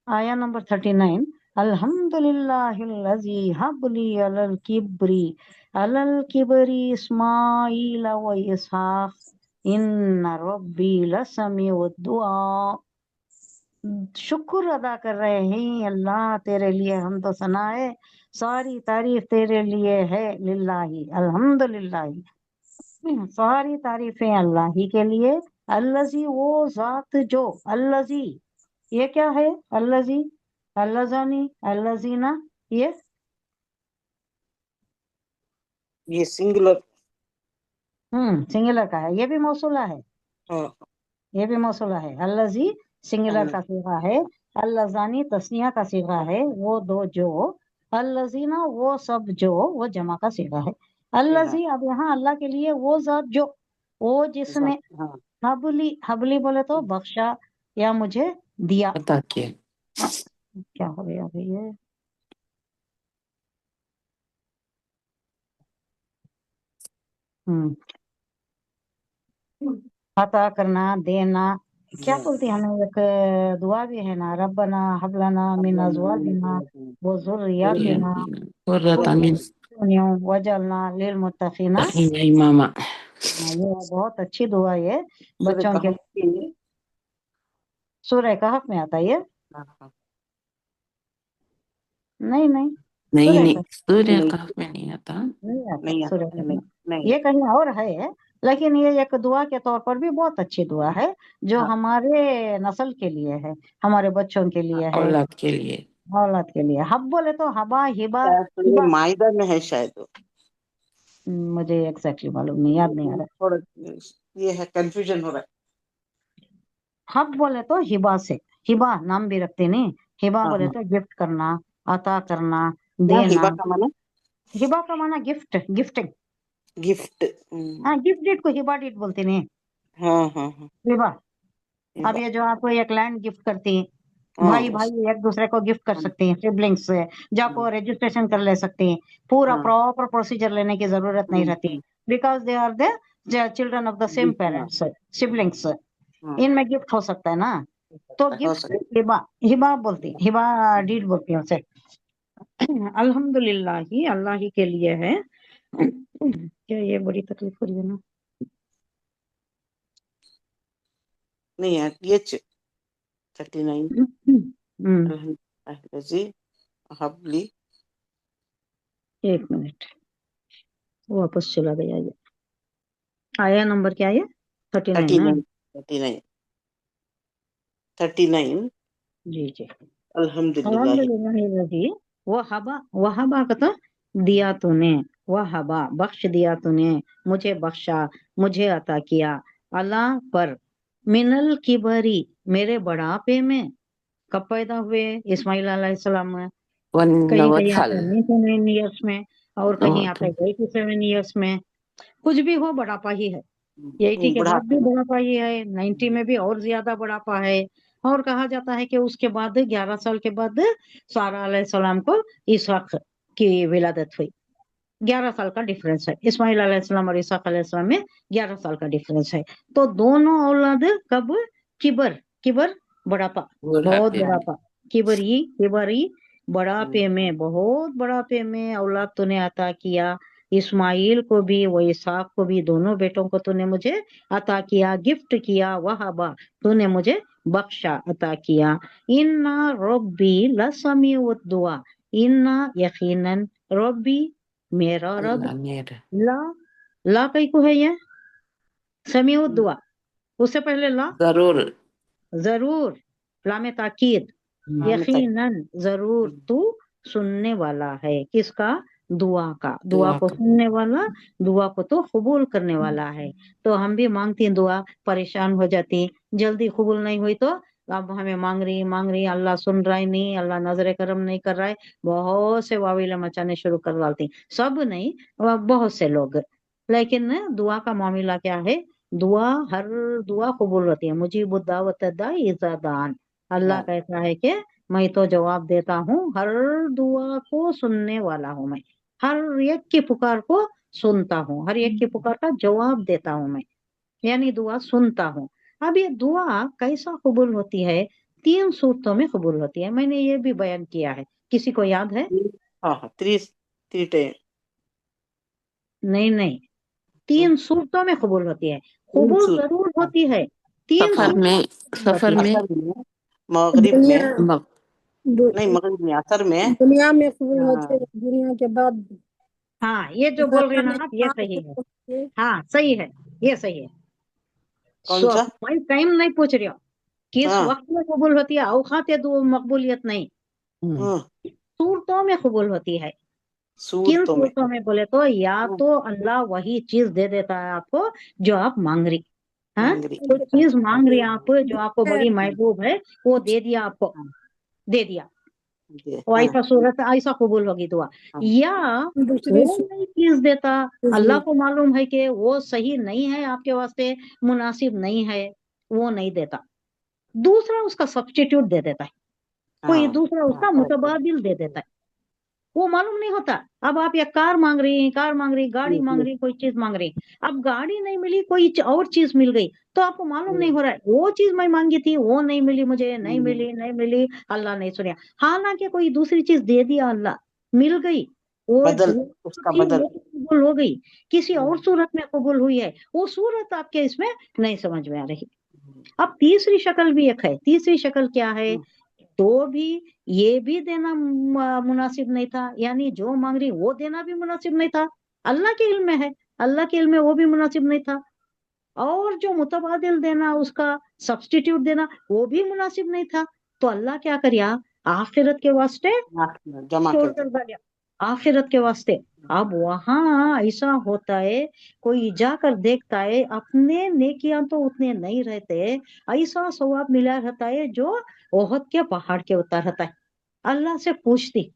आया number 39। अल्हम्दुलिल्लाहिल्लज़ी humbly अलल किबरी इस्माईल व इसहाक इन्न रब्बी लसमीउद दुआ। शुक्र अदा कर रहे हैं अल्लाह तेरे लिए, हम तो सना है, सारी तारीफ तेरे लिए है। लिल्लाही अल्हम्दुलिल्लाही, सारी तारीफें अल्लाह ही के लिए। अल्लजी वो जात जो, अल्लजी ये क्या है? अल्लजी, अल्लजानी, अल्लजीना, ये सिंगुलर। सिंगुलर का है। ये भी मौसूला है, हाँ, ये भी मौसूला है। अल्लजी सिंगुलर का सीगा है, अल्लजानी तस्निया का सीगा है, वो दो जो। अल्लजीना वो सब जो, वो जमा का सीगा है। अल्लजी, अब यहाँ अल्लाह के लिए वो जात जो, वो जिसने हाँ, हबली, हबली बोले तो बख्शा या मुझे दिया। अता किया। क्या हो गया अभी ये? हम्म अता करना, देना। क्या बोलते हैं हमें, एक दुआ भी है ना, रब्बना हबलना मिन अज़वाजिना व ज़ुर्रिय्यातिना कुर्रतुन वजअलना लिल मुत्तक़ीना। इमामा। ये बहुत अच्छी दुआ है सूरह बच्चों के कहफ की। लिए। सूरह कहफ में आता है ये? हाँ, नहीं नहीं, नहीं सूरह नहीं, कहफ सूर्य नहीं, कहफ में नहीं आता। नहीं आता नहीं सूरह आता, कहफ नहीं में। नहीं। ये कहीं और है, लेकिन ये एक दुआ के तौर पर भी बहुत अच्छी दुआ है, जो हाँ, हमारे नस्ल के लिए है, हमारे बच्चों के लिए है, औलाद के लिए। औलाद के लिए। हब बोले तो हबा, हिबा, शायद ये हिबा। माइदा में है शायद वो। मुझे एग्जैक्टली मालूम नहीं, याद नहीं आ रहा। थोड़ा ये है, कंफ्यूजन हो रहा हब बोले तो हिबा से, हिबा नाम भी रखते नहीं। हिबा है। हाँ बोले हाँ। तो गिफ्ट करना, अता करना, क्या देना। हिबा का माना? हिबा का माना गिफ्ट, गिफ्टिंग। गिफ्ट। हाँ, गिफ्ट डीड को हिबा डीड बोलते नहीं, हाँ हाँ हाँ। हिबा। अब हिबा। ये जो आपको एक लैंड गिफ्ट करती है, हाँ भाई भाई एक दूसरे को गिफ्ट कर हाँ सकते हैं, सिबलिंग्स से जाको हाँ रजिस्ट्रेशन कर ले सकते हैं। पूरा हाँ। प्रॉपर प्रोसीजर लेने की जरूरत नहीं रहती, hmm. Because they are the children of the same हाँ पेरेंट्स, सिबलिंग्स। हाँ। इनमें गिफ्ट हो सकता है ना, हो तो सकता है, हो गिफ्ट सकता हिबा, हिबा बोलती है। हैं, हिबा डीड बोलती हैं उसे। अल्हम्दुलिल्लाह ही अल्लाह ही के लिए है। क्या ये बड़ी तकलीफ हो रही है ना? नहीं यार, ये 39। हम्म, हबली। एक मिनट, वापस चला गया ये। आया नंबर क्या है? 39 है। 39। 39। 39। जी जी। अल्हम्दुलिल्लाह। अल्हम्दुलिल्लाह जी। वहबा, वहबा का तो दिया तूने, वहबा बख्श दिया तूने, मुझे बख्शा, मुझे अता किया। अल्लाह पर, मिनल किबरी मेरे बढ़ापे में। कब पैदा हुए इस्माइल अलैहिस्सलाम? वन कहीं नवत कहीं आता साल। है 97 ईयर्स में, और कहीं नवत। आता है 87 ईयर्स में। कुछ भी हो, बढ़ापा ही है। 80 के बाद बुढ़ापे भी में। बढ़ापा ही है, 90 में भी और ज्यादा बढ़ापा है। और कहा जाता है कि उसके बाद 11 साल के बाद सारा अलैहिस्सलाम को इसहाक की विलादत हुई। 11 साल का डिफरेंस है इस्माइल अलैहिस्सलाम और इसहाक अलैहिस्सलाम में, 11 साल का डिफरेंस है। तो दोनों औलाद कब? किबर, किबर बढ़ापा, बहुत बुढ़ापे में। बढ़ापा। किबरी, किबरी बढ़ापे में, बहुत बढ़ापे में औलाद तूने अता किया। इस्माइल को भी, वो इसहाक को भी, दोनों बेटों को तूने मुझे अता किया, गिफ्ट किया। वहाबा तूने मुझे बख्शा, अता किया। इन्ना रब्बी लसमीउ दुआ, इन्ना यकीनन, रब्बी मेरा रब, अल्लाह मेरा। ला, ला कई को है ये, समीउ दुआ, उससे पहले ला, जरूर। जरूर, लामे ताकीद, हमें तक। यकीनन जरूर तू सुनने वाला है। किसका? दुआ का, दुआ दुआ को का। सुनने वाला, दुआ को तो कबूल करने वाला है। तो हम भी मांगती हैं दुआ, परेशान हो जाती, जल्दी कबूल नहीं हुई तो अब हमें मांग रही, अल्लाह सुन रहा ही नहीं, अल्लाह नजर करम नहीं कर रहा है, बहुत से वाविला मचाने शुरू कर डालती। सब नहीं, बहुत से लोग। लेकिन दुआ का मामला क्या है? दुआ, हर दुआ कबूल होती है। मुजीब दावत दाई इज़ा दान, अल्लाह हाँ। कहता है कि मैं तो जवाब देता हूँ, हर दुआ को सुनने वाला हूँ मैं, हर एक की पुकार को सुनता हूँ, हर एक की पुकार का जवाब देता हूँ मैं, यानी दुआ सुनता हूँ। अब ये दुआ कैसा कबूल होती है? 3 सूरतों में कबूल होती है। मैंने ये भी बयान किया है, किसी को याद है? हाँ, थ्री टाइम। नहीं, 3 सूरतों में कबूल होती है। तीन कबूल सूरत, जरूर होती है, 3 हाँ, सूरतों में कबूल असर होती है। में, मगरिब दुनिया में, नहीं मगरिब में, असर में, दुनिया में कबूल हाँ, होते दुनिया के बाद हाँ, ये जो बोल रहे ना आप, ये सही है। हाँ, सही है, ये सही है। कौन सा? मैं टाइम नहीं पूछ रही हूँ, किस हाँ, वक्त में कबूल होती है, औकात दो मकबूलियत नहीं, हाँ, सूरतों में कबूल होती है। किन सूरतों में, सूरतों में बोले तो, या हाँ, तो अल्लाह वही चीज दे देता है आपको जो आप मांग रही, हाँ, मांग रही, कोई चीज अच्छा, मांग रही आप जो आपको बड़ी महबूब है, वो दे दिया आपको, दे दिया, वो हाँ, ऐसा सूरत ऐसा कबूल होगी दुआ। हाँ, या दूसरे वो नई चीज देता, अल्लाह में को मालूम है कि वो सही नहीं है आपके वास्ते, मुनासिब नहीं है, वो नहीं देता, दूसरा उसका सब्स्टिट्यूट दे देता है, कोई हाँ, दूसरा हाँ, उसका correct, मुतबादिल दे देता है, वो मालूम नहीं होता। अब आप एक कार मांग रही, गाड़ी मांग रही, कोई चीज मांग रही, अब गाड़ी नहीं मिली, कोई और चीज मिल गई, तो आपको मालूम नहीं हो रहा है वो चीज मैं मांगी थी वो नहीं मिली, मुझे नहीं मिली, नहीं मिली, अल्लाह नहीं सुनिया। हालांकि कोई दूसरी चीज दे दिया अल्लाह, मिल गई, वो बदल, जो उसका थी बदल, वो कबूल हो गई, किसी और सूरत में कबूल हुई है, वो सूरत आपके इसमें नहीं समझ में आ रही। अब तीसरी शक्ल भी एक है, तीसरी शक्ल क्या है, तो भी ये भी देना मुनासिब नहीं था, यानी जो मांग रही वो देना भी मुनासिब नहीं था, अल्लाह के इल्म में है, अल्लाह के इल्म में वो भी मुनासिब नहीं था, और जो मुतबादिल देना उसका सब्स्टिट्यूट देना वो भी मुनासिब नहीं था, तो अल्लाह क्या करिया, आखिरत के वास्ते जमा स्टोर कर दे, कर डालिया, आखिरत के वास्ते। अब वहां ऐसा होता है, कोई जाकर देखता है अपने नेकियां तो उतने नहीं रहते, ऐसा सवाब मिला रहता है जो ओहद के पहाड़ के उतर रहता है। अल्लाह से पूछती,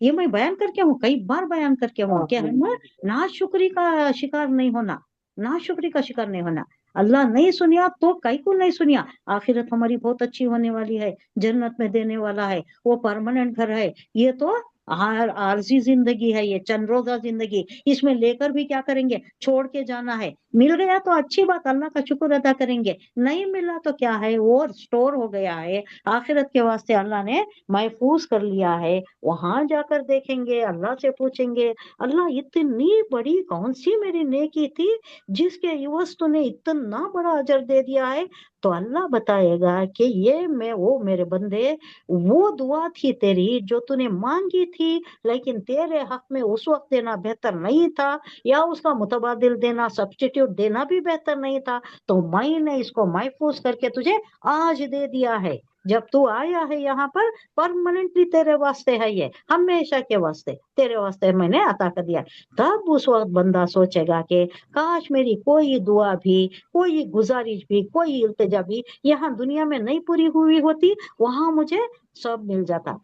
ये मैं बयान करके हूँ, कई बार बयान करके हूँ कि हम नाशुक्री का शिकार नहीं होना, नाशुक्री का शिकार नहीं होना। अल्लाह नहीं सुनिया तो कई को नहीं सुनिया, आखिरत हमारी बहुत अच्छी होने वाली है, जन्नत में देने वाला है, वो परमानेंट घर है, ये तो आरजी जिंदगी है, ये चंद रोजा जिंदगी, इसमें लेकर भी क्या करेंगे, छोड़ के जाना है। मिल गया तो अच्छी बात, अल्लाह का शुक्र अदा करेंगे, नहीं मिला तो क्या है, वो स्टोर हो गया है, आखिरत के वास्ते अल्लाह ने महफूज कर लिया है। वहां जाकर देखेंगे, अल्लाह से पूछेंगे, अल्लाह इतनी बड़ी कौन सी मेरी नेकी थी जिसके इवज तूने इतना बड़ा अजर दे दिया है, तो अल्लाह बताएगा कि ये मैं वो मेरे बंदे, वो दुआ थी तेरी जो तूने मांगी थी, लेकिन तेरे हक में उस वक्त देना बेहतर नहीं था, या उसका मुतबादिल देना सब्स्टिट्यूट देना भी बेहतर नहीं था, तो मैंने इसको महफूज करके तुझे आज दे दिया है। जब तू आया है यहाँ पर, परमानेंटली तेरे वास्ते है, ये हमेशा के वास्ते तेरे वास्ते मैंने अता कर दिया। तब उस वक्त बंदा सोचेगा कि काश मेरी कोई दुआ भी, कोई गुजारिश भी, कोई इल्तिजा भी यहाँ दुनिया में नहीं पूरी हुई होती, वहां मुझे सब मिल जाता।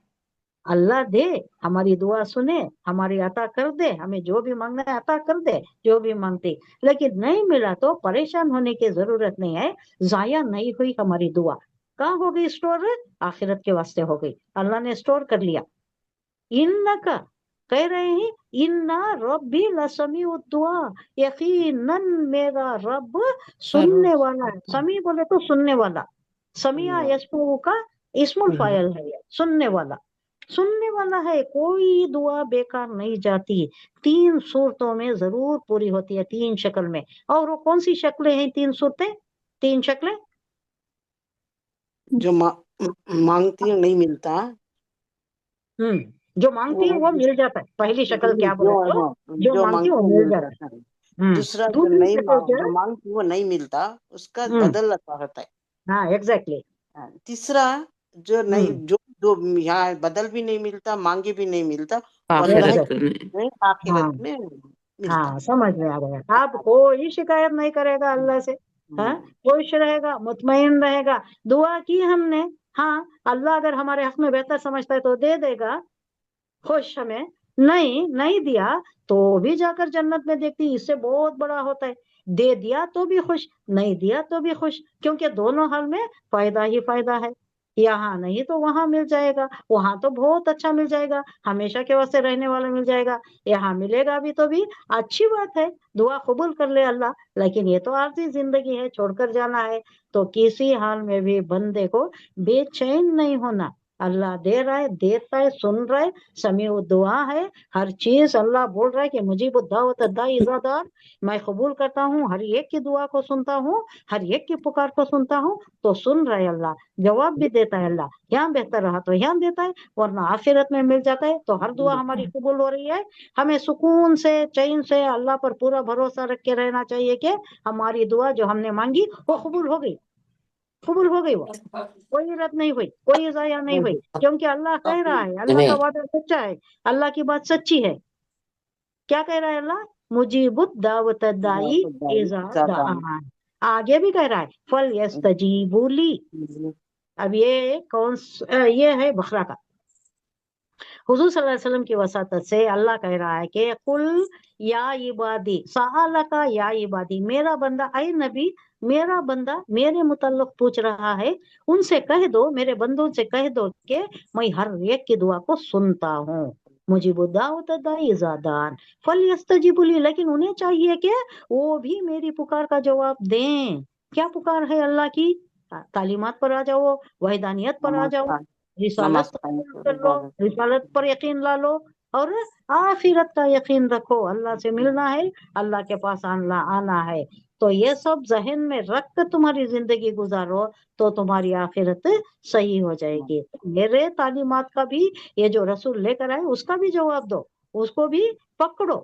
अल्लाह दे, हमारी दुआ सुने, हमारी अता कर दे, हमें जो भी मांगना है अता कर दे, जो भी मांगते, लेकिन नहीं मिला तो परेशान होने की जरूरत नहीं है, जाया नहीं हुई हमारी दुआ, कहाँ हो गई स्टोर, आखिरत के वास्ते हो गई, अल्लाह ने स्टोर कर लिया। इन्ना का कह रहे हैं, इन्ना रब्बी लसमी दुआ, यकीनन मेरा रब सुनने वाला है, समी बोले तो सुनने वाला, समिया यस्मू का इस्मुल फाइल है, सुनने वाला, सुनने वाला है, कोई दुआ बेकार नहीं जाती, 3 सूरतों में जरूर पूरी होती है, 3 शक्ल में। और वो कौन सी शक्लें हैं 3 सूरतें, 3 शक्लें? जो मांगती है नहीं मिलता, जो मांगती है वो मिल जाता है, पहली शक्ल क्या बोले जो, तो, हाँ, जो जो मांगती है मांगती वो है मिल मिल जाता जाता है। है। दूसरा जो दूसरी नहीं शक्ल क्या जो है? मांगती है वो नहीं मिलता, उसका हम्म, बदल आता होता है। हाँ, एग्जैक्टली। हाँ, तीसरा जो नहीं, जो यहाँ बदल भी नहीं मिलता, मांगे भी नहीं मिलता, वो अल्लाह एग्जैक्ट, की हाँ, आखिरत में मिलता। हाँ, समझ में आ गया। अब कोई शिकायत नहीं करेगा अल्लाह से, हाँ, हम्म, खुश रहेगा, मुतमईन रहेगा, दुआ की हमने, हाँ, अल्लाह अगर हमारे हक में बेहतर समझता है तो दे देगा, खुश हमें, नहीं नहीं दिया तो भी जाकर जन्नत में देखती, इससे बहुत बड़ा होता है, दे दिया तो भी खुश, नहीं दिया तो भी खुश, क्योंकि दोनों हाल में फायदा ही फायदा है। यहाँ नहीं तो वहां मिल जाएगा, वहां तो बहुत अच्छा मिल जाएगा, हमेशा के वास्ते रहने वाला मिल जाएगा। यहाँ मिलेगा भी तो भी अच्छी बात है, दुआ कबूल कर ले अल्लाह, लेकिन ये तो आरजी जिंदगी है, छोड़कर जाना है। तो किसी हाल में भी बंदे को बेचैन नहीं होना। अल्लाह दे रहा है, देता है, सुन रहा है, समीउ दुआ है, हर चीज अल्लाह बोल रहा है कि मुजीब दावत दाई इज़ा दान, मैं कबूल करता हूँ, हर एक की दुआ को सुनता हूँ, हर एक की पुकार को सुनता हूँ। तो सुन रहा है अल्लाह, जवाब भी देता है अल्लाह, यहाँ बेहतर रहा तो यहाँ देता है, वरना आखिरत में मिल जाता है। तो हर दुआ हमारी कबूल हो रही है, हमें सुकून से चैन से अल्लाह पर पूरा भरोसा रख के रहना चाहिए कि हमारी दुआ जो हमने मांगी वो कबूल हो गई, कबूल हो गई, वो कोई रद्द नहीं हुई, कोई जाया नहीं हुई, क्योंकि अल्लाह कह रहा है, अल्लाह का वादा सच्चा है, अल्लाह की बात सच्ची है। क्या कह रहा है अल्लाह? मुजीबुद दावत दाई इज़ा दान। आगे भी कह रहा है फल यस्तजीबू ली। अब ये ये है बकरा का, हुजूर सल्लल्लाहु अलैहि वसल्लम की वसातत से अल्लाह कह रहा है कि कुल या इबादी सअलका या इबादी, मेरा बंदा, ऐ नबी मेरा बंदा मेरे मुतल्लिक पूछ रहा है, उनसे कह दो, मेरे बंदों से कह दो कि मैं हर एक की दुआ को सुनता हूँ। मुजीबुद दावत दाई इज़ा दान फल यस्तजीबू ली, लेकिन उन्हें चाहिए कि वो भी मेरी पुकार का जवाब दें। क्या पुकार है अल्लाह की? तालीमात पर आ जाओ, वहदानियत पर आ जाओ, रिसालत कर लो, रिसालत पर यकीन ला लो, और आखिरत का यकीन रखो, अल्लाह से मिलना है, अल्लाह के पास आना है। तो ये सब जहन में रख कर तुम्हारी जिंदगी गुजारो, तो तुम्हारी आखिरत सही हो जाएगी। मेरे तालीमात का भी, ये जो रसूल लेकर आए उसका भी जवाब दो, उसको भी पकड़ो,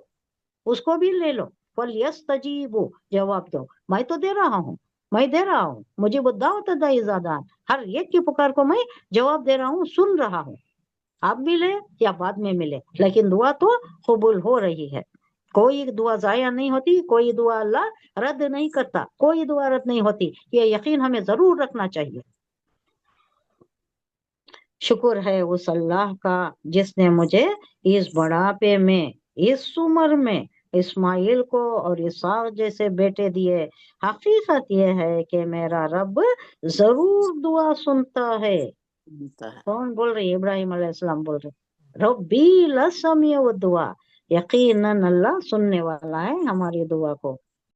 उसको भी ले लो। फल यस्तजीबू, जवाब दो, मैं तो दे रहा हूँ, मैं दे रहा हूँ, मुझे दावत दाई ज़ादान, हर एक की पुकार को मैं जवाब दे रहा हूँ, सुन रहा हूँ। अब मिले या बाद में मिले, लेकिन दुआ तो कबूल हो रही है। कोई दुआ जाया नहीं होती, कोई दुआ अल्लाह रद्द नहीं करता, कोई दुआ रद्द नहीं होती, ये यकीन हमें जरूर रखना चाहिए। शुक्र है उस अल्लाह का जिसने मुझे इस बुढ़ापे में, इस उम्र में इस्माइल को और इसहाक जैसे बेटे दिए। हकीकत यह है कि मेरा रब जरूर दुआ सुनता है। कौन बोल रही है? इब्राहिम अलैहिस्सलाम बोल रहे, रब्बी लसमिअ दुआ, यकीनन अल्लाह सुनने वाला है हमारी दुआ को।